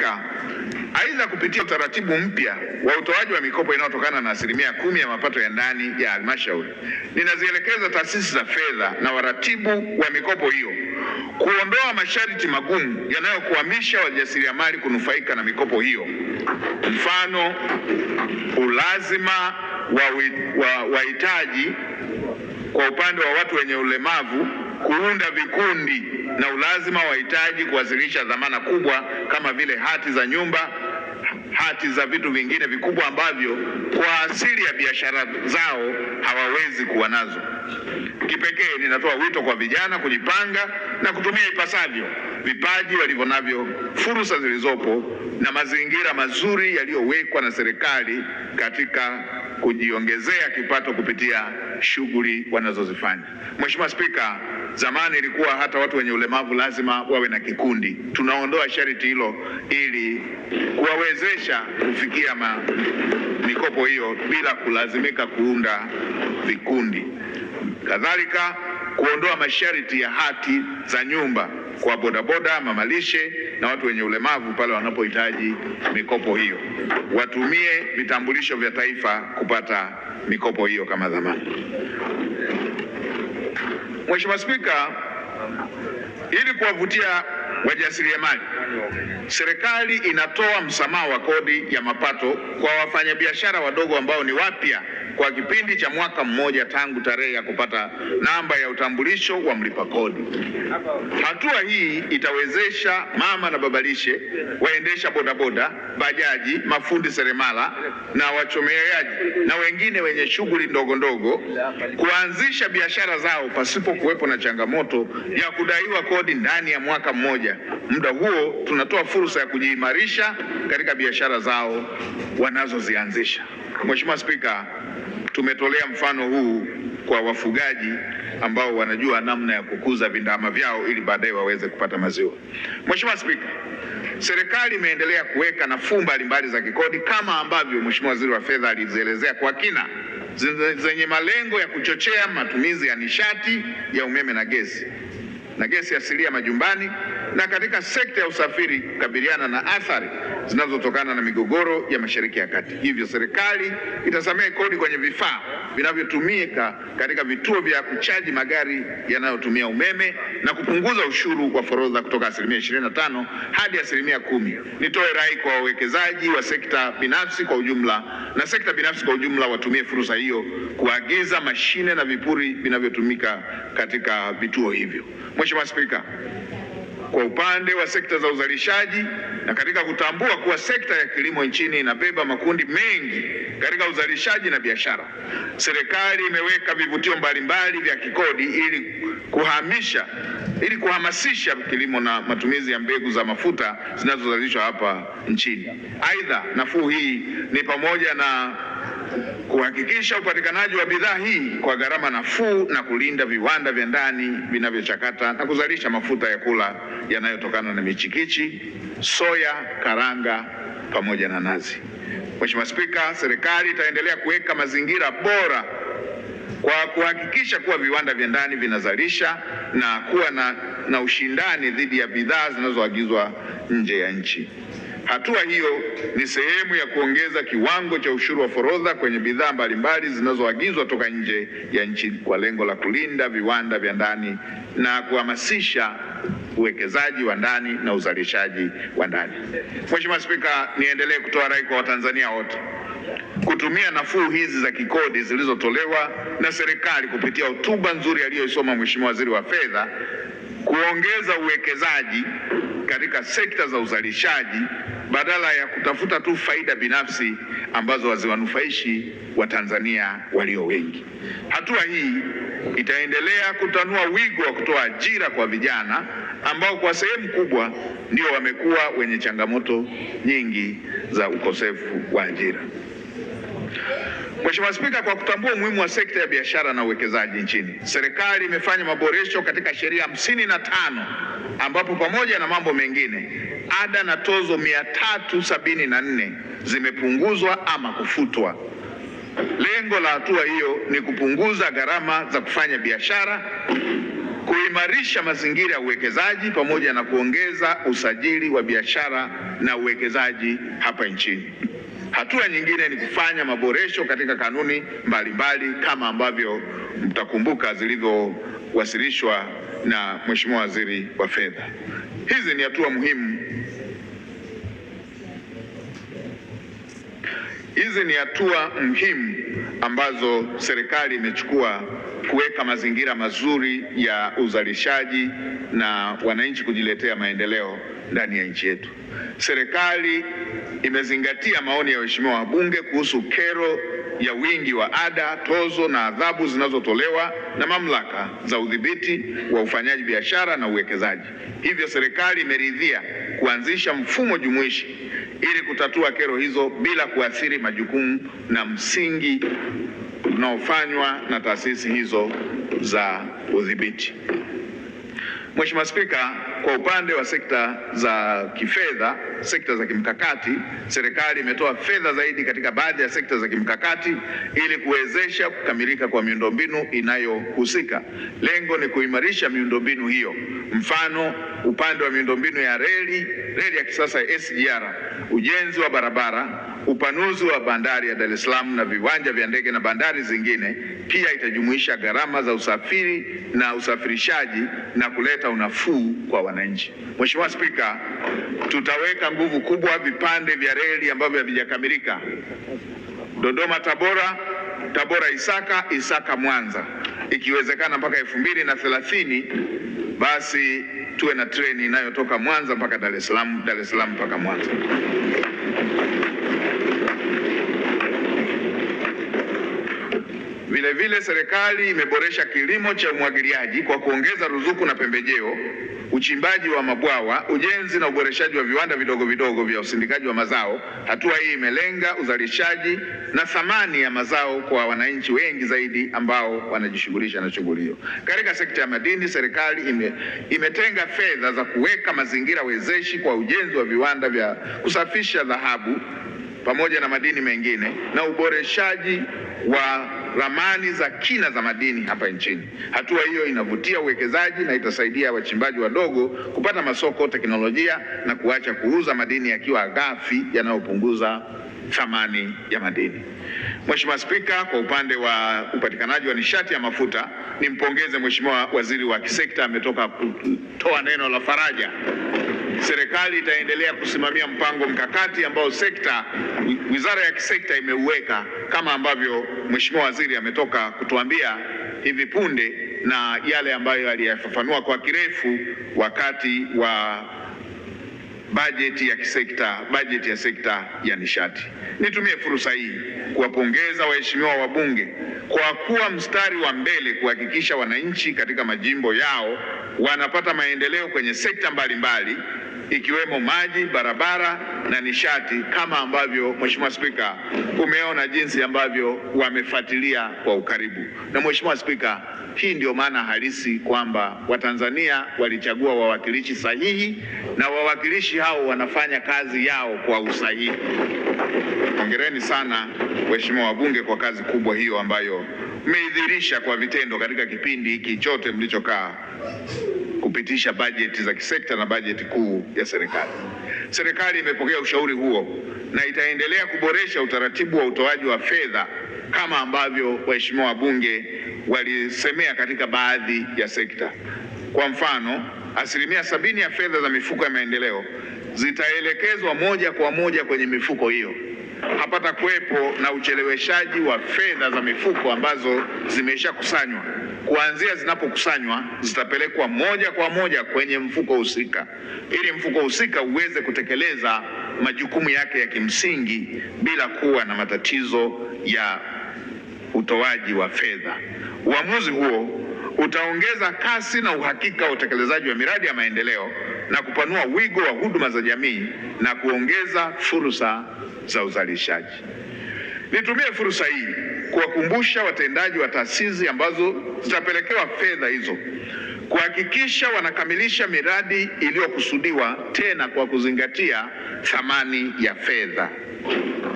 Spika, aidha kupitia utaratibu mpya wa utoaji wa mikopo inayotokana na 10% ya mapato ya ndani ya halmashauri, ninazielekeza taasisi za fedha na waratibu wa mikopo hiyo kuondoa masharti magumu yanayokwamisha wajasiriamali kunufaika na mikopo hiyo. Mfano, ulazima wa wahitaji kwa upande wa watu wenye ulemavu kuunda vikundi na ulazima wa wahitaji kuwasilisha dhamana kubwa kama vile hati za nyumba, hati za vitu vingine vikubwa ambavyo kwa asili ya biashara zao hawawezi kuwa nazo. Kipekee ninatoa wito kwa vijana kujipanga na kutumia ipasavyo vipaji walivyo navyo, fursa zilizopo na mazingira mazuri yaliyowekwa na serikali katika kujiongezea kipato kupitia shughuli wanazozifanya. Mheshimiwa Spika, zamani ilikuwa hata watu wenye ulemavu lazima wawe na kikundi. Tunaondoa sharti hilo ili kuwawezesha kufikia mikopo hiyo bila kulazimika kuunda vikundi. Kadhalika, kuondoa masharti ya hati za nyumba kwa bodaboda, mamalishe na watu wenye ulemavu pale wanapohitaji mikopo hiyo. Watumie vitambulisho vya taifa kupata mikopo hiyo kama dhamana. Mheshimiwa Spika, ili kuwavutia wajasiriamali, serikali inatoa msamaha wa kodi ya mapato kwa wafanyabiashara wadogo ambao ni wapya kwa kipindi cha mwaka mmoja tangu tarehe ya kupata namba ya utambulisho wa mlipa kodi. Hatua hii itawezesha mama na babalishe, waendesha bodaboda, bajaji, mafundi seremala na wachomeaji na wengine wenye shughuli ndogo ndogo kuanzisha biashara zao pasipo kuwepo na changamoto ya kudaiwa kodi ndani ya mwaka mmoja. Muda huo tunatoa fursa ya kujiimarisha katika biashara zao wanazozianzisha. Mheshimiwa Spika, tumetolea mfano huu kwa wafugaji ambao wanajua namna ya kukuza vindama vyao ili baadaye waweze kupata maziwa. Mheshimiwa Spika, serikali imeendelea kuweka nafuu mbalimbali za kikodi kama ambavyo Mheshimiwa Waziri wa Fedha alizielezea kwa kina, zenye malengo ya kuchochea matumizi ya nishati ya umeme na gesi asilia majumbani na katika sekta ya usafiri kukabiliana na athari zinazotokana na migogoro ya Mashariki ya Kati. Hivyo serikali itasamehe kodi kwenye vifaa vinavyotumika katika vituo vya kuchaji magari yanayotumia umeme na kupunguza ushuru wa forodha kutoka 25% hadi 10%. Nitoe rai kwa wawekezaji wa sekta binafsi kwa ujumla watumie fursa hiyo kuagiza mashine na vipuri vinavyotumika katika vituo hivyo. Mheshimiwa Spika, kwa upande wa sekta za uzalishaji na katika kutambua kuwa sekta ya kilimo nchini inabeba makundi mengi katika uzalishaji na biashara, serikali imeweka vivutio mbalimbali vya kikodi ili kuhamasisha kilimo na matumizi ya mbegu za mafuta zinazozalishwa hapa nchini. Aidha, nafuu hii ni pamoja na kuhakikisha upatikanaji wa bidhaa hii kwa gharama nafuu na kulinda viwanda vya ndani vinavyochakata na kuzalisha mafuta ya kula yanayotokana na michikichi, soya, karanga pamoja na nazi. Mheshimiwa Spika, serikali itaendelea kuweka mazingira bora kwa kuhakikisha kuwa viwanda vya ndani vinazalisha na kuwa na ushindani dhidi ya bidhaa zinazoagizwa nje ya nchi. Hatua hiyo ni sehemu ya kuongeza kiwango cha ushuru wa forodha kwenye bidhaa mbalimbali zinazoagizwa toka nje ya nchi kwa lengo la kulinda viwanda vya ndani na kuhamasisha uwekezaji wa ndani na uzalishaji wa ndani. Mheshimiwa Spika, niendelee kutoa rai kwa Watanzania wote kutumia nafuu hizi za kikodi zilizotolewa na serikali kupitia hotuba nzuri aliyoisoma Mheshimiwa Waziri wa Fedha, kuongeza uwekezaji katika sekta za uzalishaji badala ya kutafuta tu faida binafsi ambazo haziwanufaishi Watanzania walio wengi. Hatua hii itaendelea kutanua wigo wa kutoa ajira kwa vijana ambao kwa sehemu kubwa ndio wamekuwa wenye changamoto nyingi za ukosefu wa ajira. Mheshimiwa Spika, kwa kutambua umuhimu wa sekta ya biashara na uwekezaji nchini, serikali imefanya maboresho katika sheria 55 ambapo pamoja na mambo mengine ada na tozo 374 zimepunguzwa ama kufutwa. Lengo la hatua hiyo ni kupunguza gharama za kufanya biashara, kuimarisha mazingira ya uwekezaji pamoja na kuongeza usajili wa biashara na uwekezaji hapa nchini. Hatua nyingine ni kufanya maboresho katika kanuni mbalimbali kama ambavyo mtakumbuka zilivyowasilishwa na Mheshimiwa Waziri wa Fedha. Hizi ni hatua muhimu. Hizi ni hatua muhimu ambazo serikali imechukua kuweka mazingira mazuri ya uzalishaji na wananchi kujiletea maendeleo ndani ya nchi yetu. Serikali imezingatia maoni ya waheshimiwa wabunge kuhusu kero ya wingi wa ada, tozo na adhabu zinazotolewa na mamlaka za udhibiti wa ufanyaji biashara na uwekezaji. Hivyo serikali imeridhia kuanzisha mfumo jumuishi ili kutatua kero hizo bila kuathiri majukumu na msingi unaofanywa na taasisi hizo za udhibiti. Mheshimiwa Spika, kwa upande wa sekta za kifedha, sekta za kimkakati, serikali imetoa fedha zaidi katika baadhi ya sekta za kimkakati ili kuwezesha kukamilika kwa miundombinu inayohusika. Lengo ni kuimarisha miundombinu hiyo. Mfano, upande wa miundombinu ya reli ya kisasa ya SGR, ujenzi wa barabara, upanuzi wa bandari ya Dar es Salaam na viwanja vya ndege na bandari zingine. Pia itajumuisha gharama za usafiri na usafirishaji na kuleta unafuu kwa wananchi. Mheshimiwa Spika, tutaweka nguvu kubwa vipande vya reli ambavyo havijakamilika: Dodoma Tabora, Tabora Isaka, Isaka Mwanza. Ikiwezekana mpaka 2030 basi tuwe na treni inayotoka Mwanza mpaka Dar es Salaam, Dar es Salaam mpaka Mwanza. Vile vile serikali imeboresha kilimo cha umwagiliaji kwa kuongeza ruzuku na pembejeo, uchimbaji wa mabwawa, ujenzi na uboreshaji wa viwanda vidogo vidogo vya usindikaji wa mazao. Hatua hii imelenga uzalishaji na thamani ya mazao kwa wananchi wengi zaidi ambao wanajishughulisha na shughuli hiyo. Katika sekta ya madini, serikali imetenga fedha za kuweka mazingira wezeshi kwa ujenzi wa viwanda vya kusafisha dhahabu pamoja na madini mengine na uboreshaji wa ramani za kina za madini hapa nchini. Hatua hiyo inavutia uwekezaji na itasaidia wachimbaji wadogo kupata masoko, teknolojia na kuacha kuuza madini yakiwa ghafi yanayopunguza thamani ya madini. Mheshimiwa Spika, kwa upande wa upatikanaji wa nishati ya mafuta, nimpongeze Mheshimiwa Waziri wa Kisekta, ametoka kutoa neno la faraja. Serikali itaendelea kusimamia mpango mkakati ambao Wizara ya Kisekta imeuweka kama ambavyo Mheshimiwa Waziri ametoka kutuambia hivi punde, na yale ambayo aliyafafanua kwa kirefu wakati wa bajeti ya sekta ya nishati. Nitumie fursa hii kuwapongeza waheshimiwa wabunge kwa kuwa mstari wa mbele kuhakikisha wananchi katika majimbo yao wanapata maendeleo kwenye sekta mbalimbali ikiwemo maji, barabara na nishati, kama ambavyo Mheshimiwa Spika umeona jinsi ambavyo wamefuatilia kwa ukaribu. Na Mheshimiwa Spika, hii ndio maana halisi kwamba Watanzania walichagua wawakilishi sahihi na wawakilishi hao wanafanya kazi yao kwa usahihi. Hongereni sana waheshimiwa wabunge kwa kazi kubwa hiyo ambayo mmeidhihirisha kwa vitendo katika kipindi hiki chote mlichokaa kupitisha bajeti za kisekta na bajeti kuu ya serikali. Serikali imepokea ushauri huo na itaendelea kuboresha utaratibu wa utoaji wa fedha kama ambavyo waheshimiwa wabunge walisemea katika baadhi ya sekta. Kwa mfano, 70% ya fedha za mifuko ya maendeleo zitaelekezwa moja kwa moja kwenye mifuko hiyo. Hapata kuwepo na ucheleweshaji wa fedha za mifuko ambazo zimeshakusanywa. Kuanzia zinapokusanywa zitapelekwa moja kwa moja kwenye mfuko husika ili mfuko husika uweze kutekeleza majukumu yake ya kimsingi bila kuwa na matatizo ya utoaji wa fedha. Uamuzi huo utaongeza kasi na uhakika wa utekelezaji wa miradi ya maendeleo na kupanua wigo wa huduma za jamii na kuongeza fursa za uzalishaji. Nitumie fursa hii kuwakumbusha watendaji wa taasisi ambazo zitapelekewa fedha hizo kuhakikisha wanakamilisha miradi iliyokusudiwa, tena kwa kuzingatia thamani ya fedha.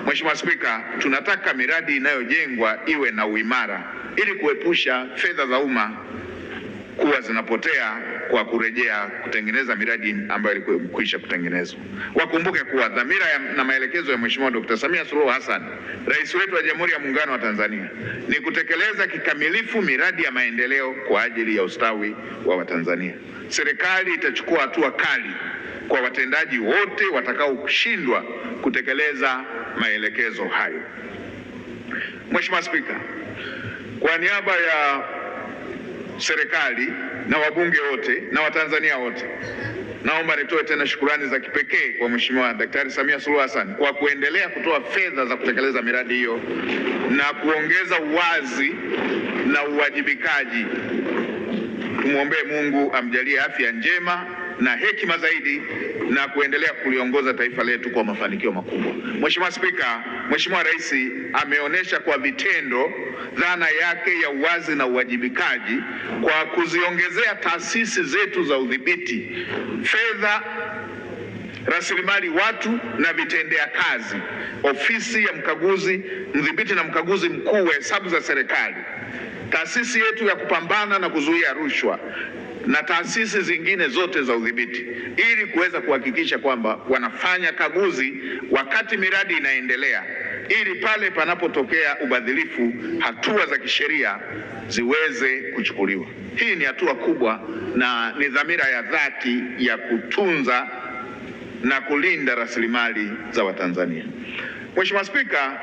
Mheshimiwa Spika, tunataka miradi inayojengwa iwe na uimara ili kuepusha fedha za umma kuwa zinapotea kwa kurejea kutengeneza miradi ambayo ilikwisha kutengenezwa. Wakumbuke kuwa dhamira na maelekezo ya Mheshimiwa Dr. Samia Suluhu Hassan, Rais wetu wa Jamhuri ya Muungano wa Tanzania, ni kutekeleza kikamilifu miradi ya maendeleo kwa ajili ya ustawi wa Watanzania. Serikali itachukua hatua kali kwa watendaji wote watakaoshindwa kutekeleza maelekezo hayo. Mheshimiwa Spika, kwa niaba ya serikali na wabunge wote na Watanzania wote, naomba nitoe tena shukrani za kipekee kwa Mheshimiwa Daktari Samia Suluhu Hassan kwa kuendelea kutoa fedha za kutekeleza miradi hiyo na kuongeza uwazi na uwajibikaji. Tumwombee Mungu amjalie afya njema na hekima zaidi na kuendelea kuliongoza taifa letu kwa mafanikio makubwa. Mheshimiwa Spika, Mheshimiwa Rais ameonyesha kwa vitendo dhana yake ya uwazi na uwajibikaji kwa kuziongezea taasisi zetu za udhibiti fedha, rasilimali watu na vitendea kazi, ofisi ya mkaguzi mdhibiti na mkaguzi mkuu wa hesabu za serikali, taasisi yetu ya kupambana na kuzuia rushwa na taasisi zingine zote za udhibiti, ili kuweza kuhakikisha kwamba wanafanya kaguzi wakati miradi inaendelea, ili pale panapotokea ubadhilifu hatua za kisheria ziweze kuchukuliwa. Hii ni hatua kubwa na ni dhamira ya dhati ya kutunza na kulinda rasilimali za Watanzania. Mheshimiwa Spika,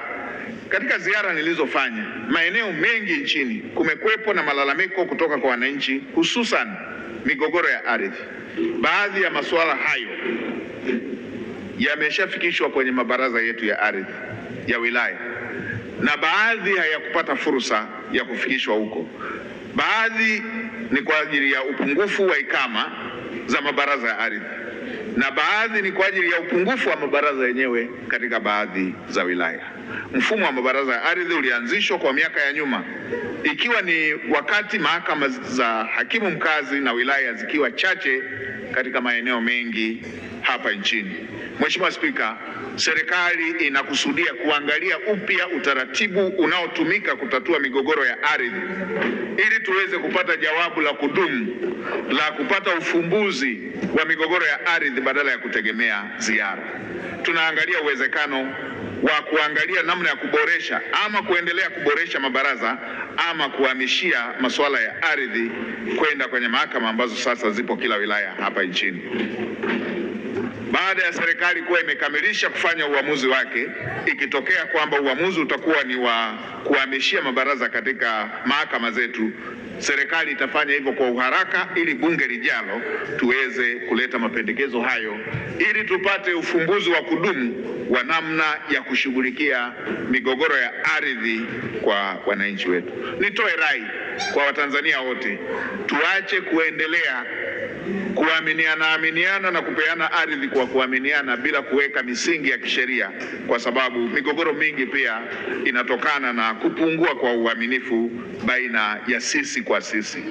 katika ziara nilizofanya maeneo mengi nchini kumekuwepo na malalamiko kutoka kwa wananchi, hususan migogoro ya ardhi. Baadhi ya masuala hayo yameshafikishwa kwenye mabaraza yetu ya ardhi ya wilaya na baadhi hayakupata fursa ya kufikishwa huko. Baadhi ni kwa ajili ya upungufu wa ikama za mabaraza ya ardhi na baadhi ni kwa ajili ya upungufu wa mabaraza yenyewe katika baadhi za wilaya. Mfumo wa mabaraza ya ardhi ulianzishwa kwa miaka ya nyuma, ikiwa ni wakati mahakama za hakimu mkazi na wilaya zikiwa chache katika maeneo mengi hapa nchini. Mheshimiwa Spika, serikali inakusudia kuangalia upya utaratibu unaotumika kutatua migogoro ya ardhi ili tuweze kupata jawabu la kudumu la kupata ufumbuzi wa migogoro ya ardhi badala ya kutegemea ziara. Tunaangalia uwezekano wa kuangalia namna ya kuboresha ama kuendelea kuboresha mabaraza ama kuhamishia masuala ya ardhi kwenda kwenye mahakama ambazo sasa zipo kila wilaya hapa nchini. Baada ya serikali kuwa imekamilisha kufanya uamuzi wake, ikitokea kwamba uamuzi utakuwa ni wa kuhamishia mabaraza katika mahakama zetu, serikali itafanya hivyo kwa uharaka ili bunge lijalo tuweze kuleta mapendekezo hayo ili tupate ufumbuzi wa kudumu wa namna ya kushughulikia migogoro ya ardhi kwa wananchi wetu. Nitoe rai kwa Watanzania wote, tuache kuendelea kuaminiana na kupeana ardhi kwa kuaminiana bila kuweka misingi ya kisheria, kwa sababu migogoro mingi pia inatokana na kupungua kwa uaminifu baina ya sisi kwa sisi.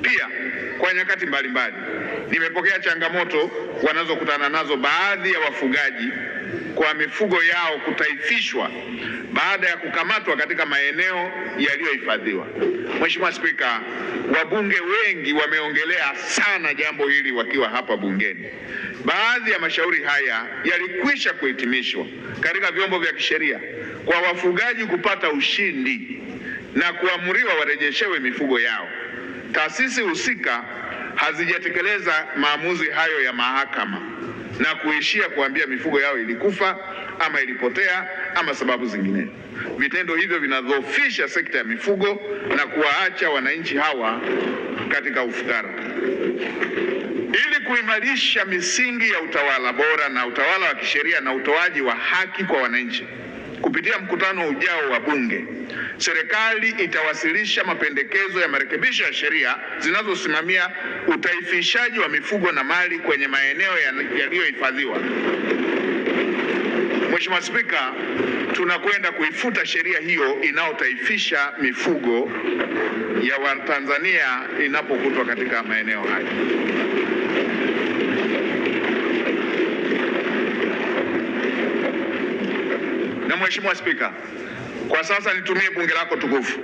Pia kwa nyakati mbalimbali nimepokea changamoto wanazokutana nazo baadhi ya wafugaji kwa mifugo yao kutaifishwa baada ya kukamatwa katika maeneo yaliyohifadhiwa. Mheshimiwa Spika, wabunge wengi wameongelea sana jambo hili wakiwa hapa bungeni. Baadhi ya mashauri haya yalikwisha kuhitimishwa katika vyombo vya kisheria kwa wafugaji kupata ushindi na kuamriwa warejeshewe mifugo yao. Taasisi husika hazijatekeleza maamuzi hayo ya mahakama na kuishia kuambia mifugo yao ilikufa ama ilipotea ama sababu zingine. Vitendo hivyo vinadhoofisha sekta ya mifugo na kuwaacha wananchi hawa katika ufukara. Ili kuimarisha misingi ya utawala bora na utawala wa kisheria na utoaji wa haki kwa wananchi, kupitia mkutano ujao wa Bunge, serikali itawasilisha mapendekezo ya marekebisho ya sheria zinazosimamia utaifishaji wa mifugo na mali kwenye maeneo yaliyohifadhiwa. Mheshimiwa Spika, tunakwenda kuifuta sheria hiyo inayotaifisha mifugo ya Watanzania inapokutwa katika maeneo hayo. Na Mheshimiwa Spika, kwa sasa nitumie bunge lako tukufu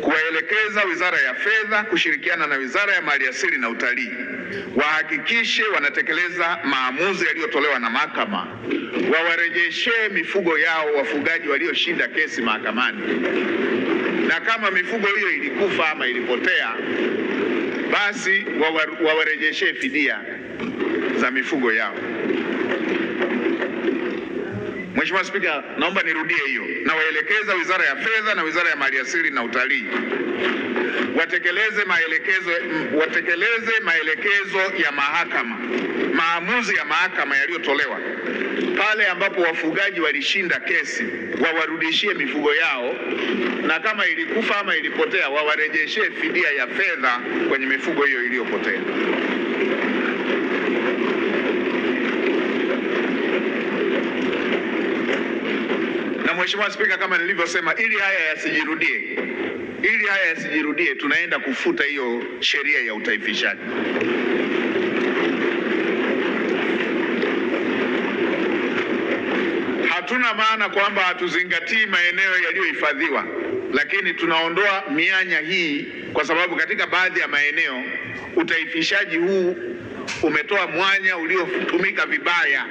kuwaelekeza Wizara ya Fedha kushirikiana na Wizara ya Maliasili na Utalii wahakikishe wanatekeleza maamuzi yaliyotolewa na mahakama, wawarejeshee mifugo yao wafugaji walioshinda kesi mahakamani, na kama mifugo hiyo ilikufa ama ilipotea, basi wawarejeshee fidia za mifugo yao. Mheshimiwa Spika, naomba nirudie hiyo. Na waelekeza Wizara ya Fedha na Wizara ya Maliasili na Utalii watekeleze maelekezo ya mahakama, maamuzi ya mahakama yaliyotolewa pale ambapo wafugaji walishinda kesi, wawarudishie mifugo yao, na kama ilikufa ama ilipotea, wawarejeshee fidia ya fedha kwenye mifugo hiyo iliyopotea. Na Mheshimiwa Spika, kama nilivyosema, ili haya yasijirudie, tunaenda kufuta hiyo sheria ya utaifishaji. Hatuna maana kwamba hatuzingatii maeneo yaliyohifadhiwa, lakini tunaondoa mianya hii kwa sababu katika baadhi ya maeneo utaifishaji huu umetoa mwanya uliotumika vibaya.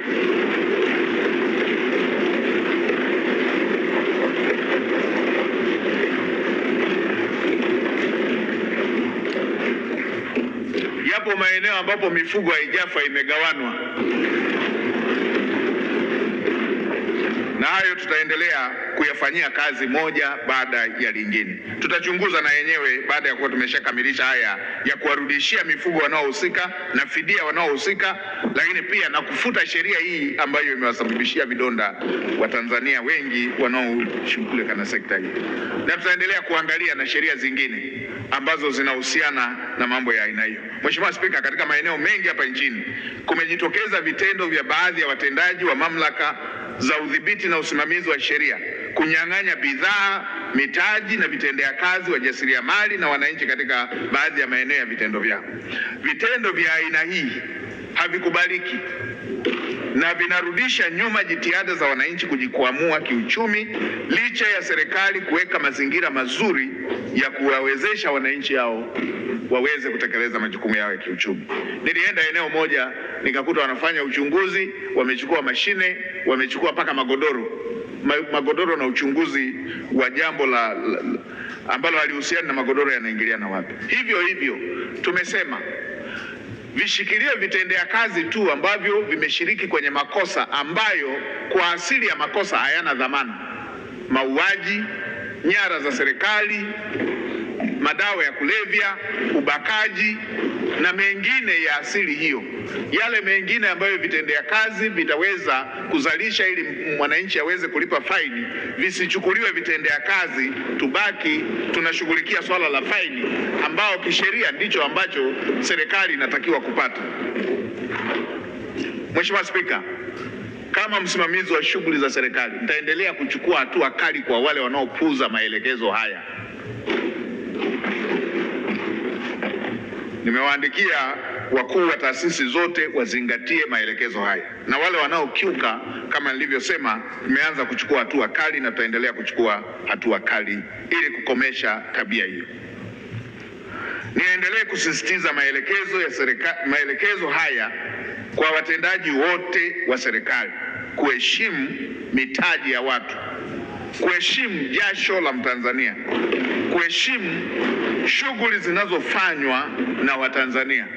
Yapo maeneo ambapo mifugo haijafa imegawanwa, na hayo tutaendelea kuyafanyia kazi moja baada ya lingine. Tutachunguza na yenyewe baada ya kuwa tumeshakamilisha haya ya kuwarudishia mifugo wanaohusika na fidia wanaohusika, lakini pia na kufuta sheria hii ambayo imewasababishia vidonda Watanzania wengi wanaoshughulika na sekta hii. Na tutaendelea kuangalia na sheria zingine ambazo zinahusiana na mambo ya aina hiyo. Mheshimiwa Spika, katika maeneo mengi hapa nchini kumejitokeza vitendo vya baadhi ya watendaji wa mamlaka za udhibiti na usimamizi wa sheria kunyang'anya bidhaa, mitaji na vitendea kazi wajasiriamali na wananchi katika baadhi ya maeneo ya vitendo vyao. Vitendo vya aina hii havikubaliki na vinarudisha nyuma jitihada za wananchi kujikwamua kiuchumi, licha ya serikali kuweka mazingira mazuri ya kuwawezesha wananchi hao waweze kutekeleza majukumu yao ya kiuchumi. Nilienda eneo moja nikakuta wanafanya uchunguzi, wamechukua mashine, wamechukua mpaka magodoro na uchunguzi wa jambo ambalo halihusiani na magodoro yanaingiliana wapi. Hivyo tumesema vishikilie vitendea kazi tu ambavyo vimeshiriki kwenye makosa ambayo kwa asili ya makosa hayana dhamana: mauaji, nyara za serikali, madawa ya kulevya, ubakaji na mengine ya asili hiyo. Yale mengine ambayo vitendea kazi vitaweza kuzalisha ili mwananchi aweze kulipa faini, visichukuliwe vitendea kazi, tubaki tunashughulikia swala la faini ambao kisheria ndicho ambacho serikali inatakiwa kupata. Mheshimiwa Spika, kama msimamizi wa shughuli za serikali, nitaendelea kuchukua hatua kali kwa wale wanaopuuza maelekezo haya. Nimewaandikia wakuu wa taasisi zote wazingatie maelekezo haya, na wale wanaokiuka, kama nilivyosema, tumeanza kuchukua hatua kali na tutaendelea kuchukua hatua kali ili kukomesha tabia hiyo. Niendelee kusisitiza maelekezo haya kwa watendaji wote wa serikali: kuheshimu mitaji ya watu, kuheshimu jasho la Mtanzania, kuheshimu shughuli zinazofanywa na Watanzania.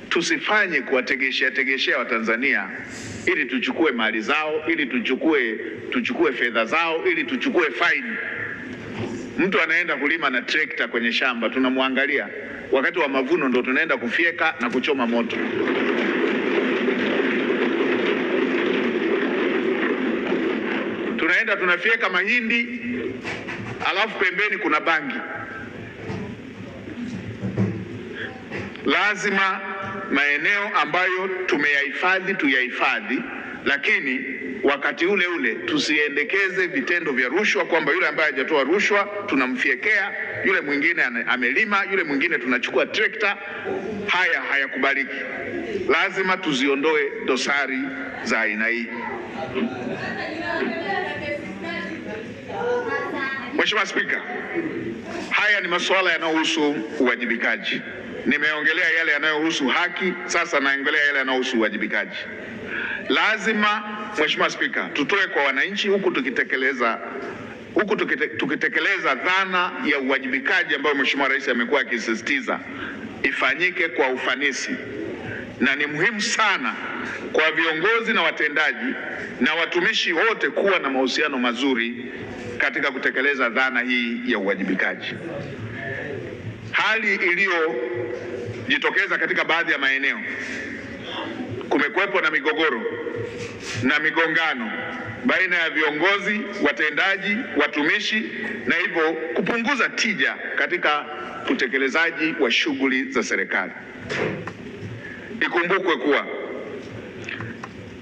Tusifanye kuwategeshea Watanzania ili tuchukue mali zao, ili tuchukue fedha zao, ili tuchukue faini. Mtu anaenda kulima na trekta kwenye shamba, tunamwangalia. Wakati wa mavuno ndo tunaenda kufyeka na kuchoma moto. Tunaenda tunafyeka mahindi, alafu pembeni kuna bangi. Lazima maeneo ambayo tumeyahifadhi tuyahifadhi, lakini wakati ule ule tusiendekeze vitendo vya rushwa, kwamba yule ambaye hajatoa rushwa tunamfiekea, yule mwingine amelima, yule mwingine tunachukua trekta. Haya hayakubaliki. Lazima tuziondoe dosari za aina hii. Mheshimiwa Spika, haya ni masuala yanayohusu uwajibikaji. Nimeongelea yale yanayohusu haki, sasa naongelea yale yanayohusu uwajibikaji. Lazima Mheshimiwa Spika, tutoe kwa wananchi huku tukitekeleza dhana ya uwajibikaji ambayo Mheshimiwa Rais amekuwa akisisitiza ifanyike kwa ufanisi, na ni muhimu sana kwa viongozi na watendaji na watumishi wote kuwa na mahusiano mazuri katika kutekeleza dhana hii ya uwajibikaji. Hali iliyojitokeza katika baadhi ya maeneo, kumekuwepo na migogoro na migongano baina ya viongozi, watendaji, watumishi, na hivyo kupunguza tija katika utekelezaji wa shughuli za serikali. Ikumbukwe kuwa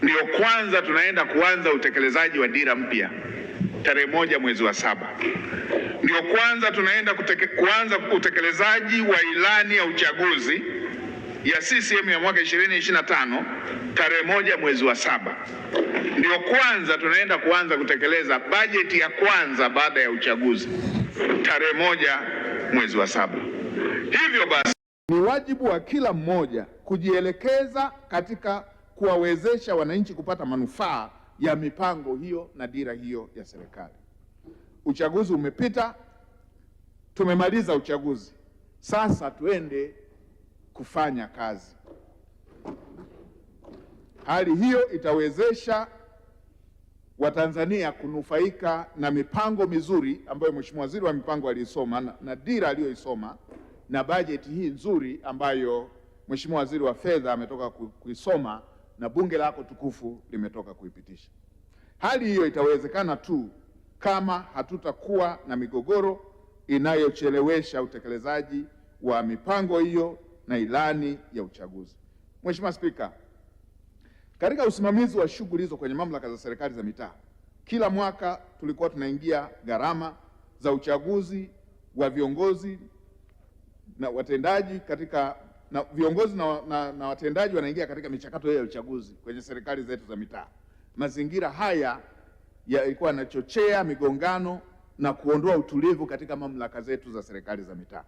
ndio kwanza tunaenda kuanza utekelezaji wa dira mpya tarehe 1 mwezi wa 7. Ndio kwanza tunaenda kuanza utekelezaji wa ilani ya uchaguzi ya CCM ya mwaka 2025 tarehe 1 mwezi wa 7. Ndio kwanza tunaenda kuanza kutekeleza bajeti ya kwanza baada ya uchaguzi tarehe 1 mwezi wa 7. Hivyo basi ni wajibu wa kila mmoja kujielekeza katika kuwawezesha wananchi kupata manufaa ya mipango hiyo na dira hiyo ya serikali. Uchaguzi umepita, tumemaliza uchaguzi. Sasa tuende kufanya kazi. Hali hiyo itawezesha Watanzania kunufaika na mipango mizuri ambayo Mheshimiwa Waziri wa Mipango alisoma na dira aliyoisoma na bajeti hii nzuri ambayo Mheshimiwa Waziri wa Fedha ametoka kuisoma na bunge lako tukufu limetoka kuipitisha. Hali hiyo itawezekana tu kama hatutakuwa na migogoro inayochelewesha utekelezaji wa mipango hiyo na ilani ya uchaguzi. Mheshimiwa Spika, katika usimamizi wa shughuli hizo kwenye mamlaka za serikali za mitaa, kila mwaka tulikuwa tunaingia gharama za uchaguzi wa viongozi na watendaji na watendaji wanaingia katika michakato ya uchaguzi kwenye serikali zetu za mitaa. Mazingira haya yalikuwa yanachochea migongano na kuondoa utulivu katika mamlaka zetu za serikali za mitaa.